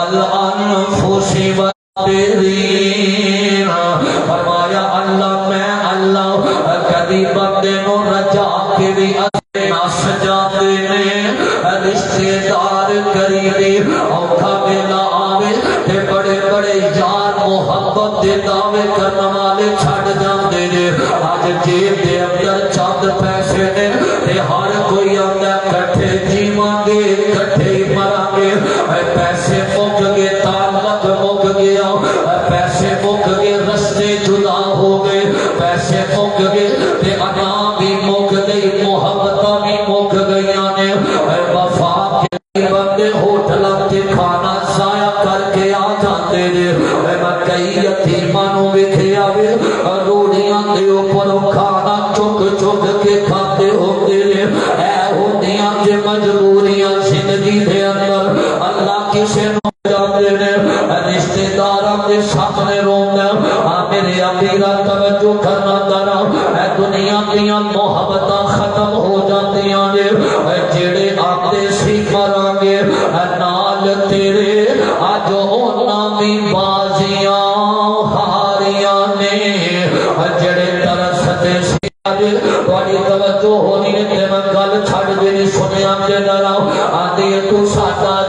والانفس والدین فرمایا اللہ میں اللہ کدی بندے نو رجا کے بھی نس جاتے نے رشتے دار قریبی اوکھا ویلا آوے تے بڑے بڑے یار محبت دے دعوے کرنے والے چھڈ جاندے نے اج جیب دے اندر چند پیسے نے تے ہر کوئی آندا کٹھے جیواں گے کٹھے ہی مراں گے پیسے مک گئے تعلق مک گیا پیسے مک گئے رستے جدا ہو گئے پیسے مک گئے تے انا بھی مک گئی محبتاں بھی مک گئیاں نے وفا کے بندے ہوٹلاں تے کھانا ضائع کر کے آ جاندے نے میں کئی یتیماں نوں ویکھیا وے روڑیاں دے اوپر کھانا چک چک کے کھاتے ہوندے نے اے ہوندیاں جے مجبوریاں زندگی دے اندر اللہ کسے نوں جاندے نے رشتے داراں دے سامنے روندا میرے امیرا توجہ کرنا ذرا اے دنیا دیاں محبتاں ختم ہو جاندیاں نے جڑے آندے سی مراں گے نال تیرے اج انہاں بھی بازیاں ہاریاں نے جڑے ترسدے سی تھوڑی توجہ ہونی تے میں گل چھڈ دینی سنیا تے ڈرا آندی تو ساڈا